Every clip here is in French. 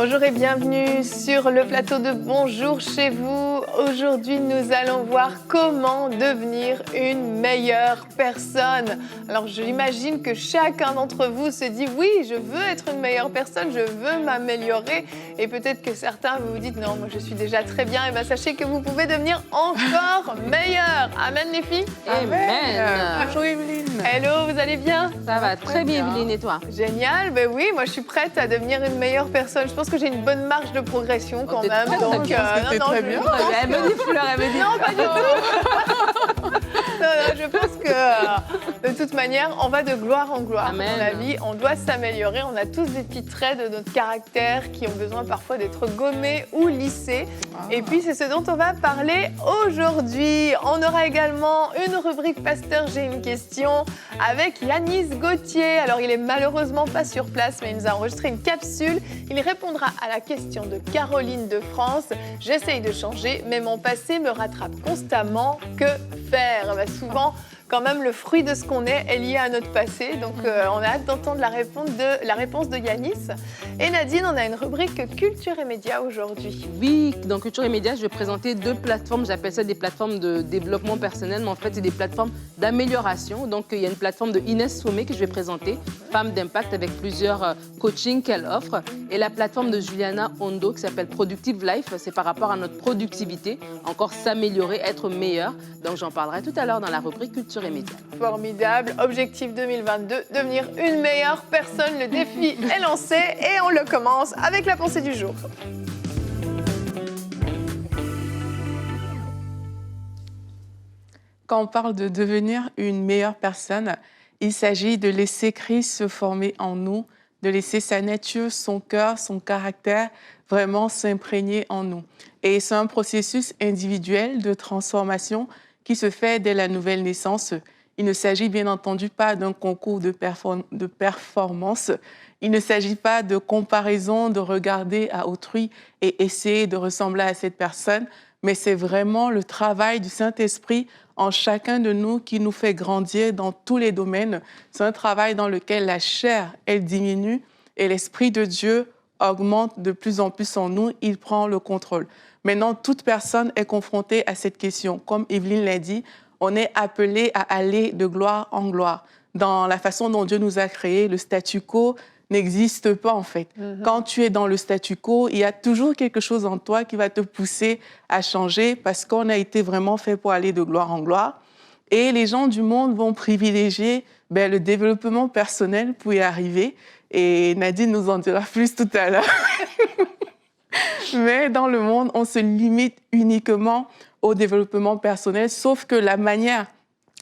Bonjour et bienvenue sur le plateau de Bonjour chez vous. Aujourd'hui, nous allons voir comment devenir une meilleure personne. Alors, j'imagine que chacun d'entre vous se dit « Oui, je veux être une meilleure personne, je veux m'améliorer. » Et peut-être que certains, vous vous dites « Non, moi je suis déjà très bien. » Et bien, sachez que vous pouvez devenir encore meilleur. Amen les filles. Amen. Bonjour Evelyne. Hello, vous allez bien? Ça va très bien, Evelyne, et toi? Génial, ben oui, moi je suis prête à devenir une meilleure personne. Je pense que j'ai une bonne marge de progression quand même. Très, Donc, bien. C'était très bien. Elle me dit fleur, elle me dit non, pas du tout. Je pense que de toute manière, on va de gloire en gloire Amen. dans la vie. On doit s'améliorer. On a tous des petits traits de notre caractère qui ont besoin parfois d'être gommés ou lissés. Et puis, c'est ce dont on va parler aujourd'hui. On aura également une rubrique Pasteur, j'ai une question avec Yanis Gauthier. Alors, il est malheureusement pas sur place, mais il nous a enregistré une capsule. Il répondra à la question de Caroline de France. J'essaye de changer, mais mon passé me rattrape constamment. Que faire? Souvent, quand même, le fruit de ce qu'on est lié à notre passé. Donc, on a hâte d'entendre la réponse de Yanis. Et Nadine, on a une rubrique Culture et Médias aujourd'hui. Oui, dans Culture et Médias, je vais présenter deux plateformes. J'appelle ça des plateformes de développement personnel, mais en fait, c'est des plateformes d'amélioration. Donc, il y a une plateforme de Inès Sommet que je vais présenter, Femme d'impact, avec plusieurs coachings qu'elle offre. Et la plateforme de Juliana Hondo qui s'appelle Productive Life, c'est par rapport à notre productivité, encore s'améliorer, être meilleur. Donc, j'en parlerai tout à l'heure dans la rubrique Culture et Médias. Formidable. Objectif 2022, devenir une meilleure personne. Le défi est lancé et on le commence avec la pensée du jour. Quand on parle de devenir une meilleure personne, il s'agit de laisser Christ se former en nous, de laisser sa nature, son cœur, son caractère vraiment s'imprégner en nous. Et c'est un processus individuel de transformation qui se fait dès la nouvelle naissance. Il ne s'agit bien entendu pas d'un concours de performance. Il ne s'agit pas de comparaison, de regarder à autrui et essayer de ressembler à cette personne, mais c'est vraiment le travail du Saint-Esprit en chacun de nous qui nous fait grandir dans tous les domaines. C'est un travail dans lequel la chair, elle diminue et l'Esprit de Dieu augmente de plus en plus en nous. Il prend le contrôle. Maintenant, toute personne est confrontée à cette question. Comme Evelyne l'a dit, on est appelé à aller de gloire en gloire. Dans la façon dont Dieu nous a créés, le statu quo n'existe pas en fait. Quand tu es dans le statu quo, il y a toujours quelque chose en toi qui va te pousser à changer parce qu'on a été vraiment fait pour aller de gloire en gloire. Et les gens du monde vont privilégier le développement personnel pour y arriver. Et Nadine nous en dira plus tout à l'heure. Mais dans le monde, on se limite uniquement au développement personnel, sauf que la manière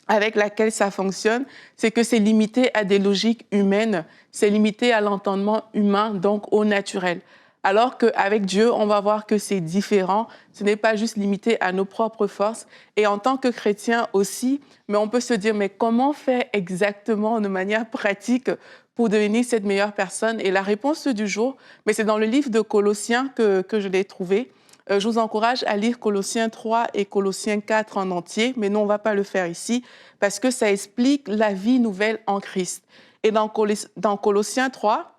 avec laquelle ça fonctionne, c'est que c'est limité à des logiques humaines, c'est limité à l'entendement humain, donc au naturel. Alors qu'avec Dieu, on va voir que c'est différent, ce n'est pas juste limité à nos propres forces. Et en tant que chrétien aussi, mais on peut se dire, mais comment faire exactement de manière pratique pour devenir cette meilleure personne? Et la réponse du jour, mais c'est dans le livre de Colossiens que je l'ai trouvé. Je vous encourage à lire Colossiens 3 et Colossiens 4 en entier, mais nous, on ne va pas le faire ici, parce que ça explique la vie nouvelle en Christ. Et dans Colossiens 3,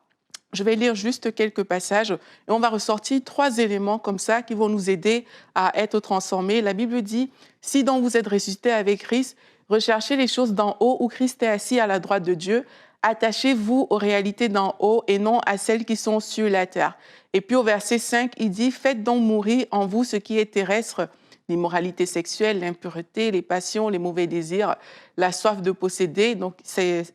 je vais lire juste quelques passages, et on va ressortir 3 éléments comme ça qui vont nous aider à être transformés. La Bible dit, « Si donc vous êtes ressuscités avec Christ, recherchez les choses d'en haut où Christ est assis à la droite de Dieu. Attachez-vous aux réalités d'en haut et non à celles qui sont sur la terre. » Et puis au verset 5, il dit « Faites donc mourir en vous ce qui est terrestre, l'immoralité sexuelle, l'impureté, les passions, les mauvais désirs, la soif de posséder. » Donc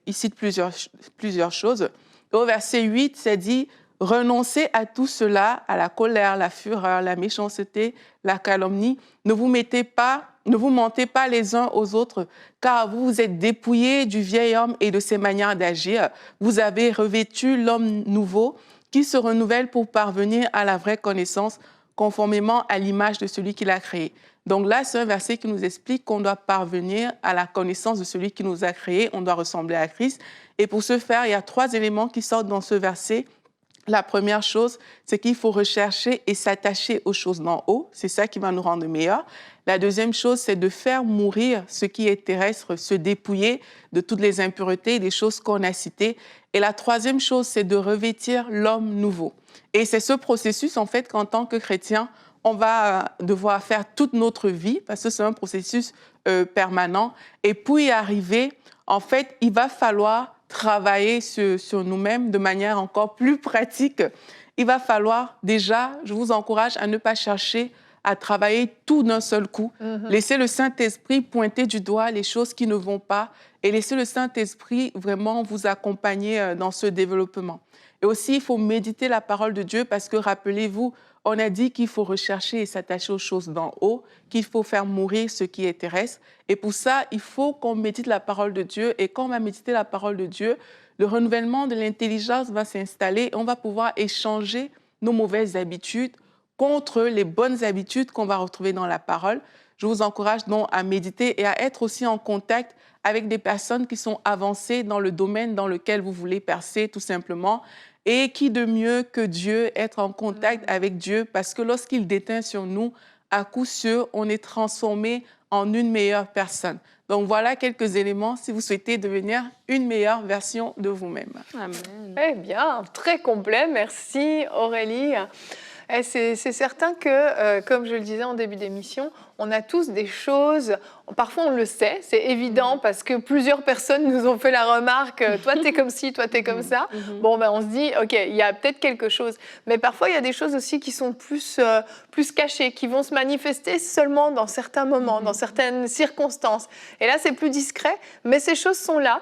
il cite plusieurs choses. Et au verset 8, ça dit « Renoncez à tout cela, à la colère, la fureur, la méchanceté, la calomnie. Ne vous mentez pas les uns aux autres, car vous vous êtes dépouillés du vieil homme et de ses manières d'agir. Vous avez revêtu l'homme nouveau, qui se renouvelle pour parvenir à la vraie connaissance, conformément à l'image de celui qui l'a créé. » Donc là, c'est un verset qui nous explique qu'on doit parvenir à la connaissance de celui qui nous a créés, on doit ressembler à Christ. Et pour ce faire, il y a 3 éléments qui sortent dans ce verset. La première chose, c'est qu'il faut rechercher et s'attacher aux choses d'en haut. C'est ça qui va nous rendre meilleurs. La deuxième chose, c'est de faire mourir ce qui est terrestre, se dépouiller de toutes les impuretés, des choses qu'on a citées. Et la troisième chose, c'est de revêtir l'homme nouveau. Et c'est ce processus, en fait, qu'en tant que chrétien, on va devoir faire toute notre vie, parce que c'est un processus permanent. Et pour y arriver, en fait, il va falloir travailler sur nous-mêmes de manière encore plus pratique. Il va falloir déjà, je vous encourage à ne pas chercher à travailler tout d'un seul coup. Laissez le Saint-Esprit pointer du doigt les choses qui ne vont pas et laissez le Saint-Esprit vraiment vous accompagner dans ce développement. Et aussi, il faut méditer la parole de Dieu parce que, rappelez-vous, on a dit qu'il faut rechercher et s'attacher aux choses d'en haut, qu'il faut faire mourir ce qui est terrestre. Et pour ça, il faut qu'on médite la parole de Dieu. Et quand on va méditer la parole de Dieu, le renouvellement de l'intelligence va s'installer et on va pouvoir échanger nos mauvaises habitudes contre les bonnes habitudes qu'on va retrouver dans la parole. Je vous encourage donc à méditer et à être aussi en contact avec des personnes qui sont avancées dans le domaine dans lequel vous voulez percer, tout simplement. Et qui de mieux que Dieu, être en contact avec Dieu, parce que lorsqu'il déteint sur nous, à coup sûr, on est transformé en une meilleure personne. Donc voilà quelques éléments si vous souhaitez devenir une meilleure version de vous-même. Amen. Eh bien, très complet. Merci Aurélie. C'est certain que, comme je le disais en début d'émission, on a tous des choses, parfois on le sait, c'est évident parce que plusieurs personnes nous ont fait la remarque, toi t'es comme ci, toi t'es comme ça. Bon, ben on se dit, ok, il y a peut-être quelque chose. Mais parfois il y a des choses aussi qui sont plus cachées, qui vont se manifester seulement dans certains moments, dans certaines circonstances. Et là c'est plus discret, mais ces choses sont là.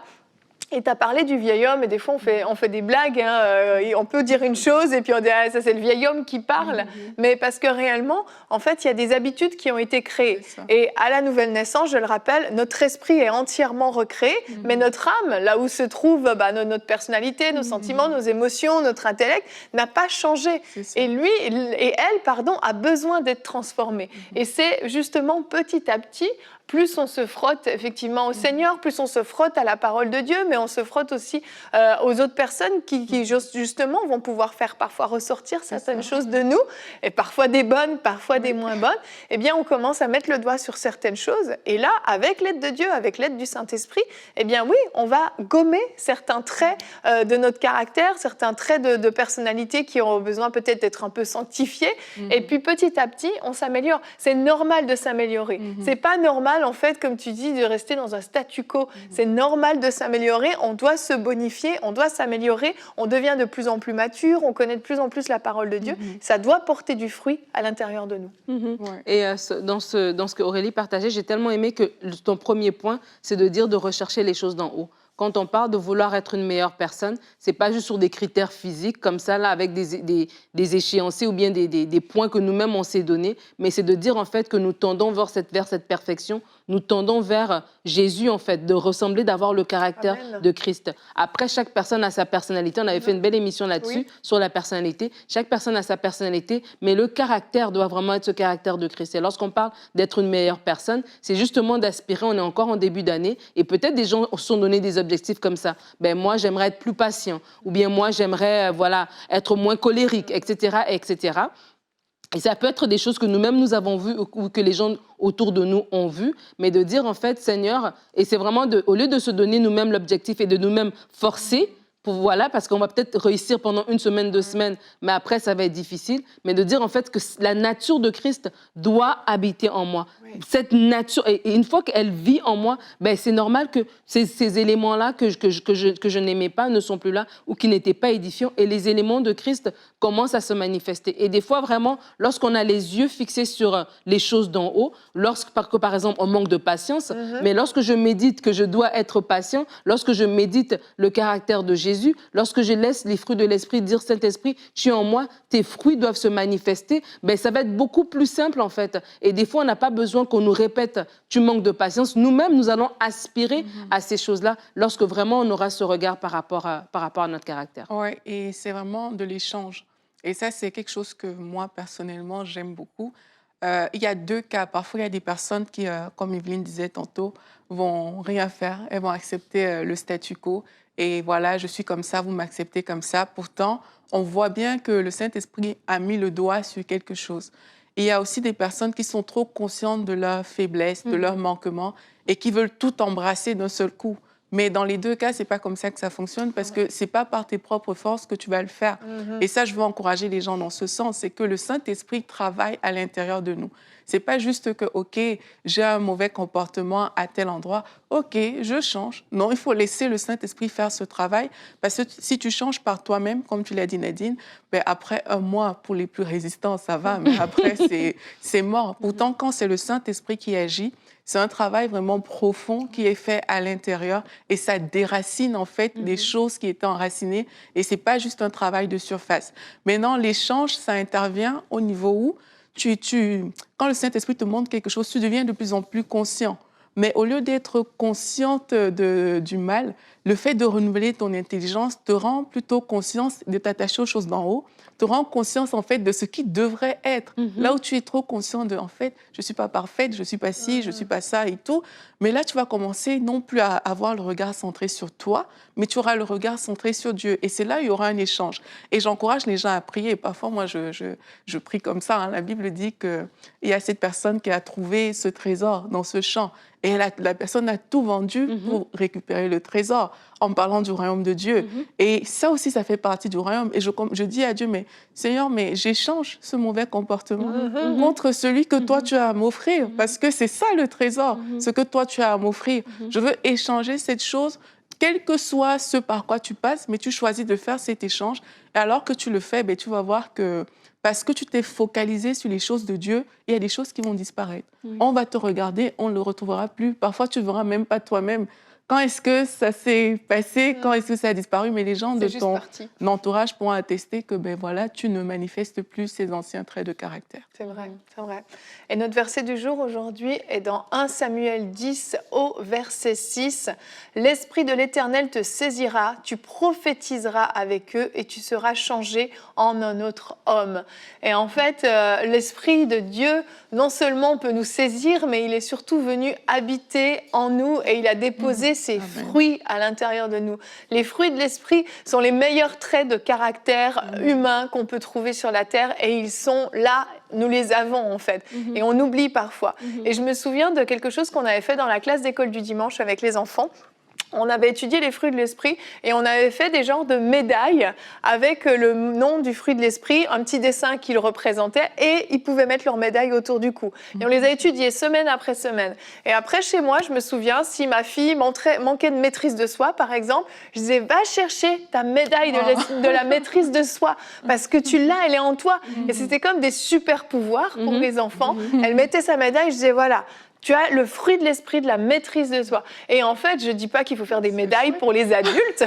Et tu as parlé du vieil homme, et des fois on fait des blagues, hein, on peut dire une chose et puis on dit ah, ça c'est le vieil homme qui parle, mais parce que réellement, en fait, il y a des habitudes qui ont été créées. Et à la nouvelle naissance, je le rappelle, notre esprit est entièrement recréé, mais notre âme, là où se trouve notre personnalité, nos sentiments, nos émotions, notre intellect, n'a pas changé. Et lui, et elle, pardon, a besoin d'être transformé. Et c'est justement petit à petit, plus on se frotte effectivement au Seigneur, plus on se frotte à la parole de Dieu, mais on se frotte aussi aux autres personnes qui justement vont pouvoir faire parfois ressortir certaines choses de nous, et parfois des bonnes, parfois des moins bonnes. Eh bien, on commence à mettre le doigt sur certaines choses, et là, avec l'aide de Dieu, avec l'aide du Saint-Esprit, eh bien oui, on va gommer certains traits de notre caractère, certains traits de personnalité qui ont besoin peut-être d'être un peu sanctifiés, et puis petit à petit, on s'améliore. C'est normal de s'améliorer. C'est pas normal en fait, comme tu dis, de rester dans un statu quo. C'est normal de s'améliorer, on doit se bonifier, on doit s'améliorer, on devient de plus en plus mature, on connaît de plus en plus la parole de Dieu. Ça doit porter du fruit à l'intérieur de nous. Et dans ce que Aurélie partageait, j'ai tellement aimé que ton premier point, c'est de dire de rechercher les choses d'en haut. Quand on parle de vouloir être une meilleure personne, ce n'est pas juste sur des critères physiques comme ça, là, avec des échéanciers ou bien des points que nous-mêmes on s'est donnés, mais c'est de dire en fait que nous tendons vers cette perfection, nous tendons vers Jésus en fait, de ressembler, d'avoir le caractère de Christ. Après, chaque personne a sa personnalité. On avait fait une belle émission là-dessus, sur la personnalité. Chaque personne a sa personnalité, mais le caractère doit vraiment être ce caractère de Christ. Et lorsqu'on parle d'être une meilleure personne, c'est justement d'aspirer, on est encore en début d'année, et peut-être des gens se sont donné des objectifs comme ça. Ben, moi, j'aimerais être plus patient, ou bien moi, j'aimerais être moins colérique, etc., etc. Et ça peut être des choses que nous-mêmes, nous avons vues ou que les gens autour de nous ont vues, mais de dire, en fait, Seigneur, et c'est vraiment, au lieu de se donner nous-mêmes l'objectif et de nous-mêmes forcer, parce qu'on va peut-être réussir pendant une semaine, 2 semaines, mais après, ça va être difficile, mais de dire, en fait, que la nature de Christ doit habiter en moi. Cette nature, et une fois qu'elle vit en moi, ben, c'est normal que ces éléments-là que je n'aimais pas ne sont plus là ou qui n'étaient pas édifiants, et les éléments de Christ commencent à se manifester. Et des fois, vraiment, lorsqu'on a les yeux fixés sur les choses d'en haut, par exemple, on manque de patience, mais lorsque je médite que je dois être patient, lorsque je médite le caractère de Jésus, lorsque je laisse les fruits de l'Esprit dire, Saint-Esprit, tu es en moi, tes fruits doivent se manifester, ben, ça va être beaucoup plus simple, en fait. Et des fois, on n'a pas besoin qu'on nous répète « tu manques de patience ». Nous-mêmes, nous allons aspirer à ces choses-là lorsque vraiment on aura ce regard par rapport à notre caractère. Oui, et c'est vraiment de l'échange. Et ça, c'est quelque chose que moi, personnellement, j'aime beaucoup. Il y a 2 cas. Parfois, il y a des personnes qui, comme Evelyne disait tantôt, vont rien faire. Elles vont accepter le statu quo. Et voilà, je suis comme ça, vous m'acceptez comme ça. Pourtant, on voit bien que le Saint-Esprit a mis le doigt sur quelque chose. Et il y a aussi des personnes qui sont trop conscientes de leurs faiblesses, de leurs manquements et qui veulent tout embrasser d'un seul coup. Mais dans les deux cas, ce n'est pas comme ça que ça fonctionne parce que ce n'est pas par tes propres forces que tu vas le faire. Et ça, je veux encourager les gens dans ce sens. C'est que le Saint-Esprit travaille à l'intérieur de nous. Ce n'est pas juste que, OK, j'ai un mauvais comportement à tel endroit, OK, je change. Non, il faut laisser le Saint-Esprit faire ce travail parce que si tu changes par toi-même, comme tu l'as dit Nadine, ben après un mois, pour les plus résistants, ça va, mais après, c'est mort. Pourtant, quand c'est le Saint-Esprit qui agit, c'est un travail vraiment profond qui est fait à l'intérieur et ça déracine en fait des choses qui étaient enracinées et c'est pas juste un travail de surface. Maintenant, l'échange, ça intervient au niveau où quand le Saint-Esprit te montre quelque chose, tu deviens de plus en plus conscient. Mais au lieu d'être consciente du mal, le fait de renouveler ton intelligence te rend plutôt conscience de t'attacher aux choses d'en haut, te rend conscience en fait de ce qui devrait être. Là où tu es trop conscient de, en fait, je ne suis pas parfaite, je ne suis pas ci, je ne suis pas ça et tout. Mais là, tu vas commencer non plus à avoir le regard centré sur toi, mais tu auras le regard centré sur Dieu. Et c'est là où il y aura un échange. Et j'encourage les gens à prier. Parfois, moi, je prie comme ça. Hein. La Bible dit qu'il y a cette personne qui a trouvé ce trésor dans ce champ. Et la personne a tout vendu pour récupérer le trésor en parlant du royaume de Dieu. Et ça aussi, ça fait partie du royaume. Et je dis à Dieu, mais Seigneur, mais j'échange ce mauvais comportement contre celui que toi, tu as à m'offrir. Parce que c'est ça le trésor, ce que toi, tu as à m'offrir. Je veux échanger cette chose, quel que soit ce par quoi tu passes, mais tu choisis de faire cet échange. Et alors que tu le fais, ben, tu vas voir que parce que tu t'es focalisé sur les choses de Dieu, il y a des choses qui vont disparaître. On va te regarder, on ne le retrouvera plus. Parfois, tu ne verras même pas toi-même. Quand est-ce que ça s'est passé? Quand est-ce que ça a disparu? Mais les gens de ton entourage pourront attester que ben voilà, tu ne manifestes plus ces anciens traits de caractère. C'est vrai, c'est vrai. Et notre verset du jour aujourd'hui est dans 1 Samuel 10 au verset 6. « L'Esprit de l'Éternel te saisira, tu prophétiseras avec eux et tu seras changé en un autre homme. » Et en fait, l'Esprit de Dieu, non seulement peut nous saisir, mais il est surtout venu habiter en nous et il a déposé ses fruits à l'intérieur de nous. Les fruits de l'Esprit sont les meilleurs traits de caractère humain qu'on peut trouver sur la terre et ils sont là, nous les avons en fait. Et on oublie parfois. Et je me souviens de quelque chose qu'on avait fait dans la classe d'école du dimanche avec les enfants. On avait étudié les fruits de l'esprit et on avait fait des genres de médailles avec le nom du fruit de l'esprit, un petit dessin qui le représentait et ils pouvaient mettre leur médaille autour du cou. Et on les a étudiés semaine après semaine. Et après, chez moi, je me souviens, si ma fille manquait de maîtrise de soi, par exemple, je disais, va chercher ta médaille de la maîtrise de soi parce que tu l'as, elle est en toi. Et c'était comme des super pouvoirs pour les enfants. Elle mettait sa médaille, je disais, voilà, tu as le fruit de l'esprit, de la maîtrise de soi. Et en fait, je ne dis pas qu'il faut faire des médailles pour les adultes,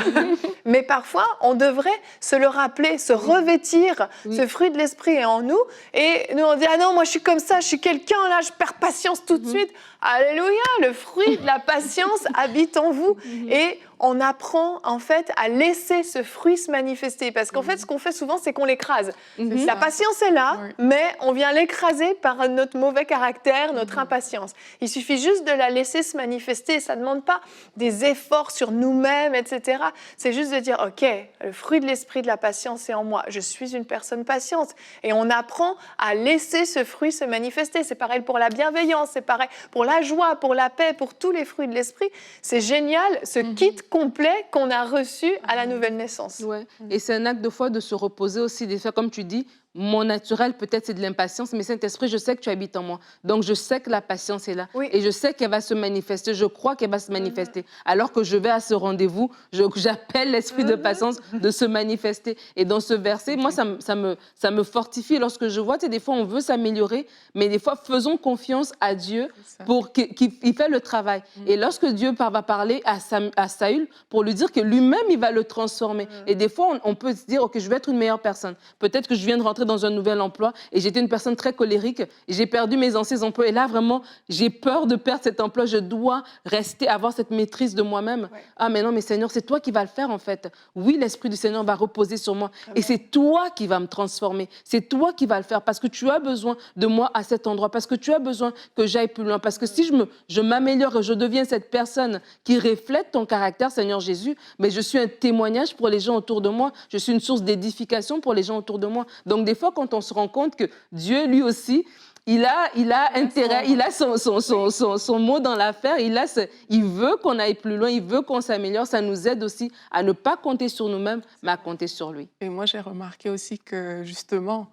mais parfois, on devrait se le rappeler, se revêtir. Ce fruit de l'esprit est en nous. Et nous, on dit, ah non, moi, je suis comme ça, je suis quelqu'un, là, je perds patience tout de suite. Alléluia, le fruit de la patience habite en vous. Et on apprend, en fait, à laisser ce fruit se manifester. Parce qu'en fait, ce qu'on fait souvent, c'est qu'on l'écrase. La patience est là, mais on vient l'écraser par notre mauvais caractère, notre impatience. Il suffit juste de la laisser se manifester. Ça ne demande pas des efforts sur nous-mêmes, etc. C'est juste de dire, OK, le fruit de l'esprit de la patience est en moi. Je suis une personne patiente. Et on apprend à laisser ce fruit se manifester. C'est pareil pour la bienveillance, c'est pareil pour la joie, pour la paix, pour tous les fruits de l'esprit. C'est génial, ce kit complet qu'on a reçu à la nouvelle naissance. Ouais. Et c'est un acte de foi de se reposer aussi, des fois, comme tu dis, mon naturel, peut-être, c'est de l'impatience, mais Saint-Esprit, je sais que tu habites en moi. Donc, je sais que la patience est là. Oui. Et je sais qu'elle va se manifester. Je crois qu'elle va se manifester. Alors que je vais à ce rendez-vous, j'appelle l'esprit de patience de se manifester. Et dans ce verset, moi, ça me fortifie lorsque je vois, tu sais, des fois, on veut s'améliorer, mais des fois, faisons confiance à Dieu pour qu'il fait le travail. Et lorsque Dieu va parler à Saül pour lui dire que lui-même, il va le transformer. Et des fois, on peut se dire, OK, je vais être une meilleure personne. Peut-être que je viens de rentrer rentrer dans un nouvel emploi et j'étais une personne très colérique. Et j'ai perdu mes anciens emplois. Et là, vraiment, j'ai peur de perdre cet emploi. Je dois rester, avoir cette maîtrise de moi-même. Ouais. Ah, mais non, mais Seigneur, c'est toi qui vas le faire, en fait. Oui, l'Esprit du Seigneur va reposer sur moi. Amen. Et c'est toi qui vas me transformer. C'est toi qui vas le faire parce que tu as besoin de moi à cet endroit, parce que tu as besoin que j'aille plus loin. Parce que si je m'améliore et je deviens cette personne qui reflète ton caractère, Seigneur Jésus, mais je suis un témoignage pour les gens autour de moi. Je suis une source d'édification pour les gens autour de moi. Donc, des fois, quand on se rend compte que Dieu, lui aussi, il a intérêt, il a son mot dans l'affaire, il veut qu'on aille plus loin, il veut qu'on s'améliore. Ça nous aide aussi à ne pas compter sur nous-mêmes, mais à compter sur lui. Et moi, j'ai remarqué aussi que, justement,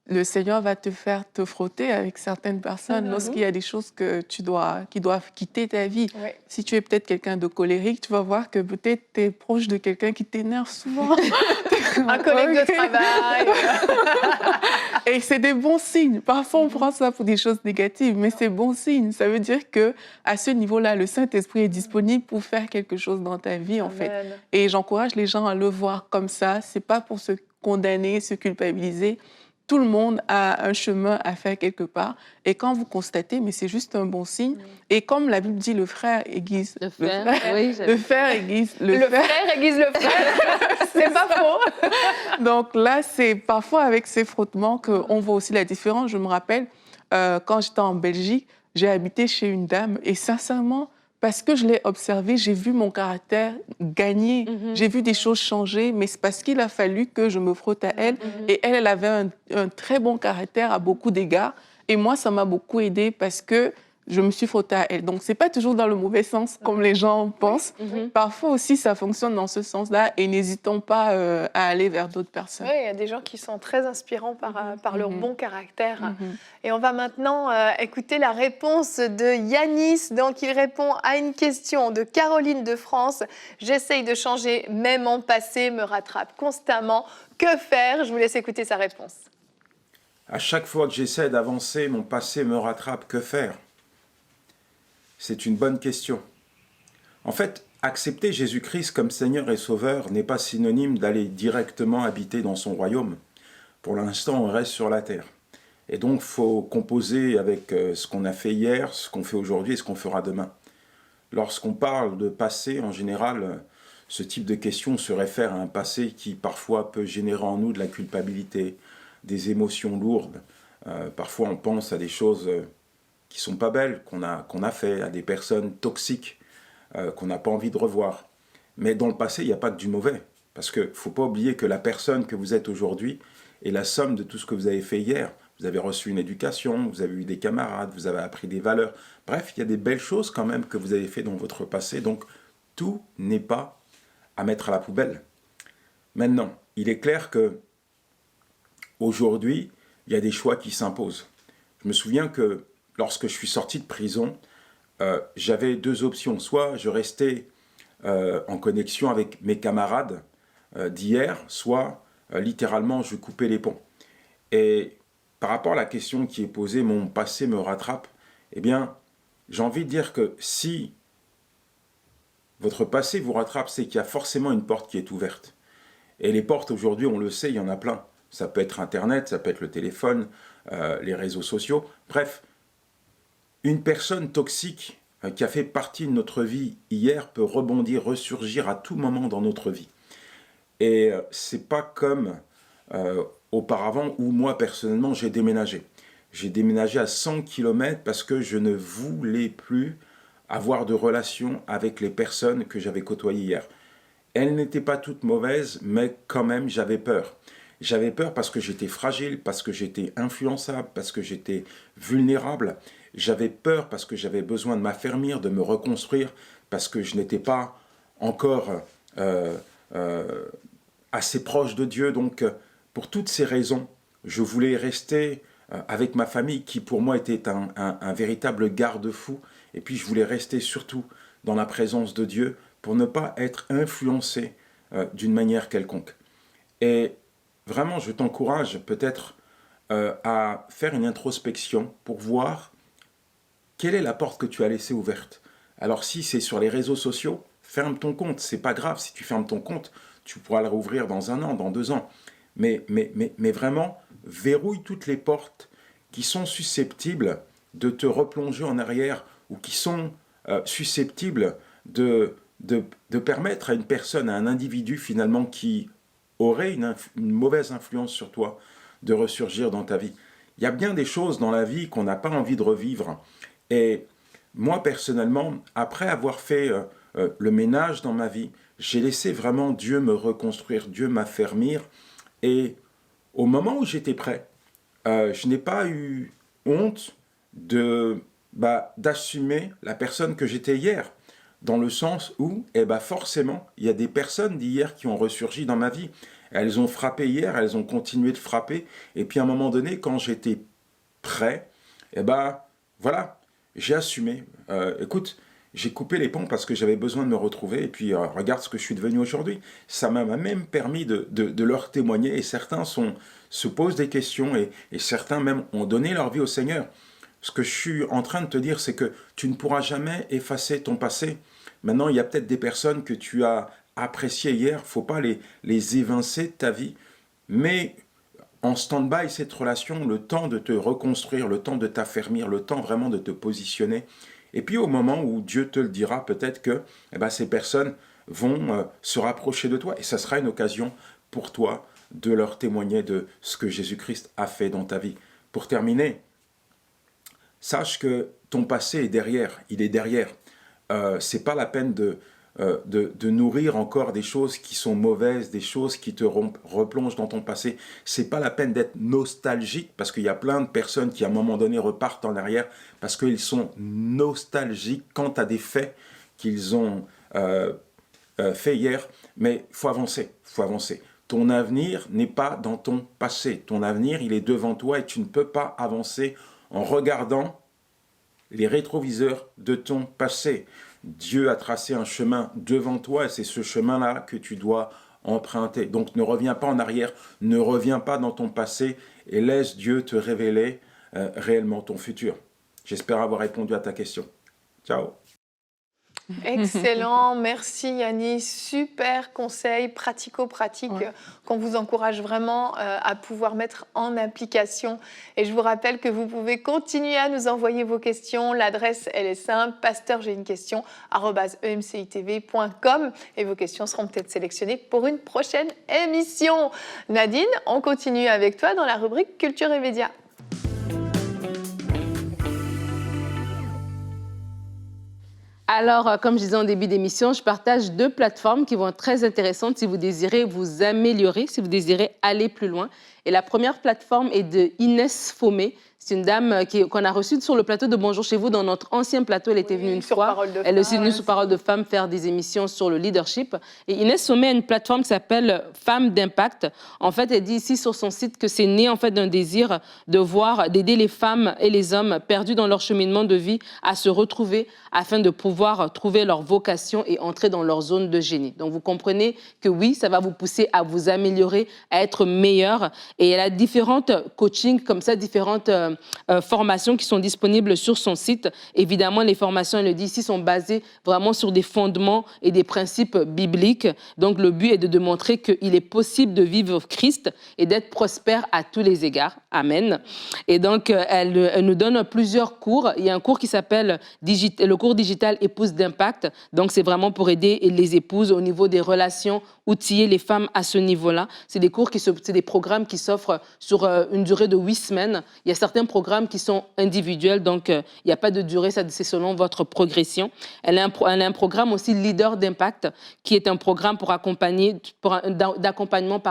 le Seigneur va te faire te frotter avec certaines personnes lorsqu'il y a des choses qui doivent quitter ta vie. Oui. Si tu es peut-être quelqu'un de colérique, tu vas voir que peut-être tu es proche de quelqu'un qui t'énerve souvent. Un collègue de travail. Et c'est des bons signes. Parfois, on prend ça pour des choses négatives, mais c'est bon signe. Ça veut dire qu'à ce niveau-là, le Saint-Esprit est disponible pour faire quelque chose dans ta vie, en fait. Et j'encourage les gens à le voir comme ça. C'est pas pour se condamner, se culpabiliser. Tout le monde a un chemin à faire quelque part. Et quand vous constatez, mais c'est juste un bon signe. Et comme la Bible dit, le frère aiguise le frère. Oui, le frère aiguise le frère. Le frère aiguise le frère. C'est pas faux. Donc là, c'est parfois avec ces frottements qu'on voit aussi la différence. Je me rappelle, quand j'étais en Belgique, j'ai habité chez une dame. Et sincèrement, parce que je l'ai observée, j'ai vu mon caractère gagner. J'ai vu des choses changer, mais c'est parce qu'il a fallu que je me frotte à elle. Et elle avait un très bon caractère à beaucoup d'égards. Et moi, ça m'a beaucoup aidée parce que je me suis frottée à elle. Donc, ce n'est pas toujours dans le mauvais sens, comme les gens pensent. Parfois aussi, ça fonctionne dans ce sens-là. Et n'hésitons pas à aller vers d'autres personnes. Oui, il y a des gens qui sont très inspirants par leur bon caractère. Et on va maintenant écouter la réponse de Yanis. Donc, il répond à une question de Caroline de France. « J'essaye de changer, mais mon passé me rattrape constamment. Que faire ?» Je vous laisse écouter sa réponse. À chaque fois que j'essaie d'avancer, mon passé me rattrape. Que faire ? C'est une bonne question. En fait, accepter Jésus-Christ comme Seigneur et Sauveur n'est pas synonyme d'aller directement habiter dans son royaume. Pour l'instant, on reste sur la terre. Et donc, il faut composer avec ce qu'on a fait hier, ce qu'on fait aujourd'hui et ce qu'on fera demain. Lorsqu'on parle de passé, en général, ce type de question se réfère à un passé qui parfois peut générer en nous de la culpabilité, des émotions lourdes. Parfois, on pense à des choses qui sont pas belles, qu'on a fait, à des personnes toxiques qu'on n'a pas envie de revoir. Mais dans le passé, il n'y a pas que du mauvais. Parce qu'il ne faut pas oublier que la personne que vous êtes aujourd'hui est la somme de tout ce que vous avez fait hier. Vous avez reçu une éducation, vous avez eu des camarades, vous avez appris des valeurs. Bref, il y a des belles choses quand même que vous avez fait dans votre passé. Donc, tout n'est pas à mettre à la poubelle. Maintenant, il est clair que aujourd'hui, il y a des choix qui s'imposent. Je me souviens que lorsque je suis sorti de prison, j'avais deux options. Soit je restais en connexion avec mes camarades d'hier, soit littéralement je coupais les ponts. Et par rapport à la question qui est posée, mon passé me rattrape, eh bien, j'ai envie de dire que si votre passé vous rattrape, c'est qu'il y a forcément une porte qui est ouverte. Et les portes aujourd'hui, on le sait, il y en a plein. Ça peut être Internet, ça peut être le téléphone, les réseaux sociaux, bref. Une personne toxique qui a fait partie de notre vie hier peut rebondir, ressurgir à tout moment dans notre vie. Et c'est pas comme auparavant où moi personnellement j'ai déménagé. J'ai déménagé à 100 km parce que je ne voulais plus avoir de relation avec les personnes que j'avais côtoyées hier. Elles n'étaient pas toutes mauvaises, mais quand même j'avais peur. J'avais peur parce que j'étais fragile, parce que j'étais influençable, parce que j'étais vulnérable. J'avais peur parce que j'avais besoin de m'affermir, de me reconstruire, parce que je n'étais pas encore assez proche de Dieu. Donc, pour toutes ces raisons, je voulais rester avec ma famille, qui pour moi était un véritable garde-fou. Et puis, je voulais rester surtout dans la présence de Dieu pour ne pas être influencé d'une manière quelconque. Et vraiment, je t'encourage peut-être à faire une introspection pour voir quelle est la porte que tu as laissée ouverte. Alors si c'est sur les réseaux sociaux, ferme ton compte. C'est pas grave si tu fermes ton compte, tu pourras le rouvrir dans 1 an, dans 2 ans. mais vraiment, verrouille toutes les portes qui sont susceptibles de te replonger en arrière ou qui sont susceptibles de permettre à une personne, à un individu finalement qui aurait une mauvaise influence sur toi, de ressurgir dans ta vie. Il y a bien des choses dans la vie qu'on n'a pas envie de revivre. Et moi, personnellement, après avoir fait le ménage dans ma vie, j'ai laissé vraiment Dieu me reconstruire, Dieu m'affermir. Et au moment où j'étais prêt, je n'ai pas eu honte d'assumer la personne que j'étais hier. Dans le sens où, forcément, il y a des personnes d'hier qui ont ressurgi dans ma vie. Elles ont frappé hier, elles ont continué de frapper. Et puis à un moment donné, quand j'étais prêt, voilà, j'ai assumé. Écoute, j'ai coupé les ponts parce que j'avais besoin de me retrouver. Et puis regarde ce que je suis devenu aujourd'hui. Ça m'a même permis de leur témoigner. Et certains se posent des questions et certains même ont donné leur vie au Seigneur. Ce que je suis en train de te dire, c'est que tu ne pourras jamais effacer ton passé. Maintenant, il y a peut-être des personnes que tu as appréciées hier, il ne faut pas les évincer de ta vie, mais en stand-by cette relation, le temps de te reconstruire, le temps de t'affermir, le temps vraiment de te positionner. Et puis au moment où Dieu te le dira, peut-être que ces personnes vont se rapprocher de toi et ça sera une occasion pour toi de leur témoigner de ce que Jésus-Christ a fait dans ta vie. Pour terminer, sache que ton passé est derrière, il est derrière. C'est pas la peine de nourrir encore des choses qui sont mauvaises, des choses qui te replongent dans ton passé. C'est pas la peine d'être nostalgique, parce qu'il y a plein de personnes qui à un moment donné repartent en arrière parce qu'ils sont nostalgiques quant à des faits qu'ils ont fait hier. Mais il faut avancer, Ton avenir n'est pas dans ton passé. Ton avenir, il est devant toi et tu ne peux pas avancer en regardant les rétroviseurs de ton passé. Dieu a tracé un chemin devant toi et c'est ce chemin-là que tu dois emprunter. Donc ne reviens pas en arrière, ne reviens pas dans ton passé et laisse Dieu te révéler réellement ton futur. J'espère avoir répondu à ta question. Ciao. Excellent, merci Yannis, super conseil pratico-pratique qu'on vous encourage vraiment à pouvoir mettre en application. Et je vous rappelle que vous pouvez continuer à nous envoyer vos questions. L'adresse, elle est simple, pasteur@emcitv.com et vos questions seront peut-être sélectionnées pour une prochaine émission. Nadine, on continue avec toi dans la rubrique Culture et Médias. Alors, comme je disais en début d'émission, je partage 2 plateformes qui vont être très intéressantes si vous désirez vous améliorer, si vous désirez aller plus loin. Et la première plateforme est de Inès Fomé. C'est une dame qu'on a reçue sur le plateau de Bonjour chez vous. Dans notre ancien plateau, elle était venue une fois. Elle est aussi venue sur Parole de Femmes faire des émissions sur le leadership. Et Inès Fomé a une plateforme qui s'appelle Femmes d'Impact. En fait, elle dit ici sur son site que c'est né en fait d'un désir d'aider les femmes et les hommes perdus dans leur cheminement de vie à se retrouver afin de pouvoir trouver leur vocation et entrer dans leur zone de génie. Donc, vous comprenez que oui, ça va vous pousser à vous améliorer, à être meilleur. Et elle a différentes coachings comme ça, différentes formations qui sont disponibles sur son site. Évidemment, les formations, elle le dit ici, sont basées vraiment sur des fondements et des principes bibliques. Donc, le but est de démontrer qu'il est possible de vivre Christ et d'être prospère à tous les égards. Amen. Et donc, elle nous donne plusieurs cours. Il y a un cours qui s'appelle le cours digital Épouse d'impact. Donc, c'est vraiment pour aider les épouses au niveau des relations, outiller les femmes à ce niveau-là. C'est des cours c'est des programmes qui s'offrent sur une durée de 8 semaines. Il y a certains programmes qui sont individuels, donc il n'y a pas de durée, c'est selon votre progression. Elle a un programme aussi Leader d'impact, qui est un programme d'accompagnement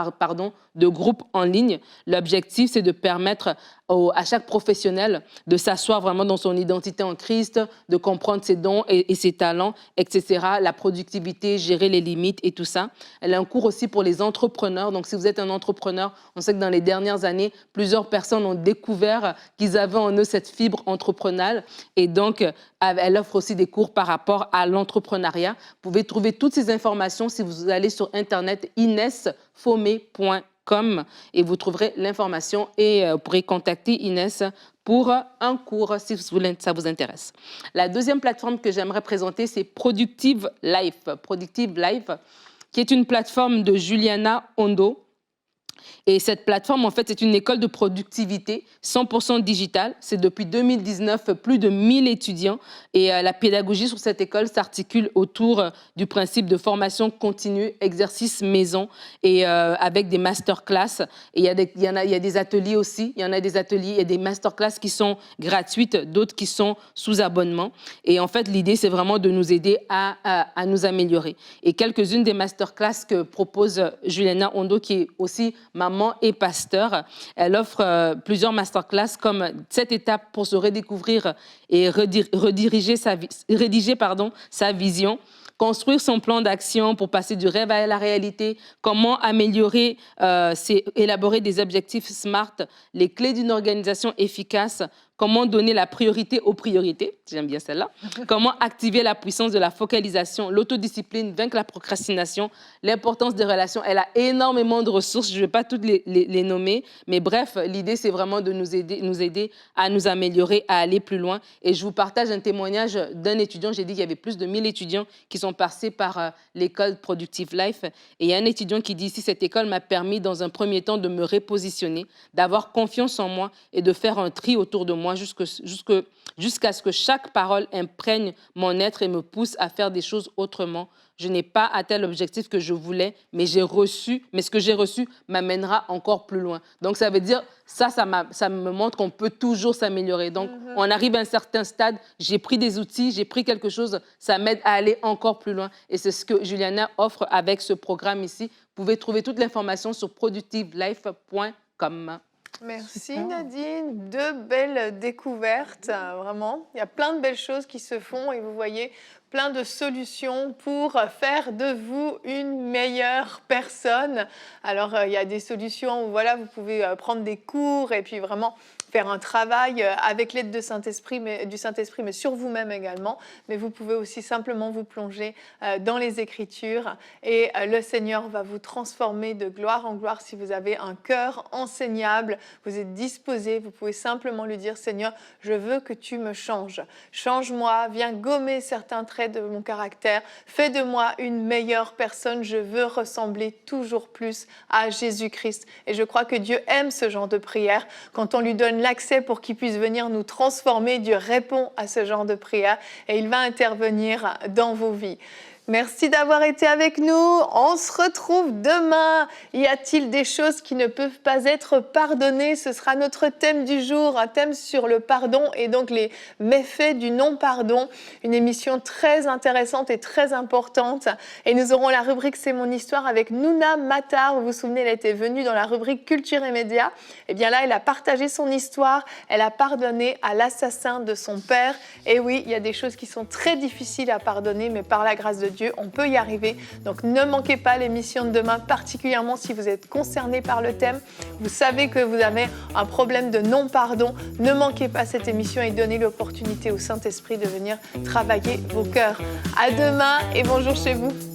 de groupes en ligne. L'objectif, c'est de permettre à chaque professionnel de s'asseoir vraiment dans son identité en Christ, de comprendre ses dons et ses talents, etc. La productivité, gérer les limites et tout ça. Elle a un cours aussi pour les entrepreneurs. Donc, si vous êtes un entrepreneur, on sait que dans les dernières années, plusieurs personnes ont découvert qu'ils avaient en eux cette fibre entrepreneuriale. Et donc, elle offre aussi des cours par rapport à l'entrepreneuriat. Vous pouvez trouver toutes ces informations si vous allez sur Internet, inesfomé.com. Et vous trouverez l'information et vous pourrez contacter Inès pour un cours si ça vous intéresse. La deuxième plateforme que j'aimerais présenter, c'est Productive Life. Productive Life, qui est une plateforme de Juliana Hondo. Et cette plateforme, en fait, c'est une école de productivité 100% digitale. C'est depuis 2019 plus de 1000 étudiants. Et la pédagogie sur cette école s'articule autour du principe de formation continue, exercice maison et avec des masterclass. Et il y a des ateliers aussi. Il y en a des ateliers et des masterclass qui sont gratuites, d'autres qui sont sous abonnement. Et en fait, l'idée, c'est vraiment de nous aider à nous améliorer. Et quelques-unes des masterclass que propose Juliana Hondo, qui est aussi maman et pasteur, elle offre plusieurs masterclass comme 7 étapes pour se redécouvrir et rédiger sa vision, construire son plan d'action pour passer du rêve à la réalité, comment améliorer, élaborer des objectifs SMART, les clés d'une organisation efficace, comment donner la priorité aux priorités, j'aime bien celle-là, comment activer la puissance de la focalisation, l'autodiscipline, vaincre la procrastination, l'importance des relations. Elle a énormément de ressources, je ne vais pas toutes les nommer, mais bref, l'idée, c'est vraiment de nous aider à nous améliorer, à aller plus loin. Et je vous partage un témoignage d'un étudiant. J'ai dit qu'il y avait plus de 1000 étudiants qui sont passés par l'école Productive Life. Et il y a un étudiant qui dit ici, cette école m'a permis, dans un premier temps, de me repositionner, d'avoir confiance en moi et de faire un tri autour de moi jusqu'à ce que chaque parole imprègne mon être et me pousse à faire des choses autrement. Je n'ai pas atteint l'objectif que je voulais, mais ce que j'ai reçu m'amènera encore plus loin. Donc, ça veut dire, ça me montre qu'on peut toujours s'améliorer. Donc, on arrive à un certain stade, j'ai pris des outils, j'ai pris quelque chose, ça m'aide à aller encore plus loin. Et c'est ce que Juliana offre avec ce programme ici. Vous pouvez trouver toute l'information sur productivelife.com. Merci Nadine, 2 belles découvertes, vraiment. Il y a plein de belles choses qui se font et vous voyez plein de solutions pour faire de vous une meilleure personne. Alors, il y a des solutions où voilà, vous pouvez prendre des cours et puis vraiment faire un travail avec l'aide du Saint-Esprit, mais sur vous-même également. Mais vous pouvez aussi simplement vous plonger dans les Écritures et le Seigneur va vous transformer de gloire en gloire si vous avez un cœur enseignable, vous êtes disposé, vous pouvez simplement lui dire « Seigneur, je veux que tu me changes. Change-moi, viens gommer certains traits de mon caractère, fais de moi une meilleure personne, je veux ressembler toujours plus à Jésus-Christ. » Et je crois que Dieu aime ce genre de prière. Quand on lui donne l'accès pour qu'il puisse venir nous transformer, Dieu répond à ce genre de prière et il va intervenir dans vos vies. Merci d'avoir été avec nous. On se retrouve demain. Y a-t-il des choses qui ne peuvent pas être pardonnées? Ce sera notre thème du jour, un thème sur le pardon et donc les méfaits du non-pardon. Une émission très intéressante et très importante. Et nous aurons la rubrique C'est mon histoire avec Nouna Matar. Vous vous souvenez, elle était venue dans la rubrique Culture et Médias. Et bien là, elle a partagé son histoire. Elle a pardonné à l'assassin de son père. Et oui, il y a des choses qui sont très difficiles à pardonner, mais par la grâce de Dieu, on peut y arriver. Donc ne manquez pas l'émission de demain, particulièrement si vous êtes concerné par le thème. Vous savez que vous avez un problème de non-pardon. Ne manquez pas cette émission et donnez l'opportunité au Saint-Esprit de venir travailler vos cœurs. À demain et bonjour chez vous.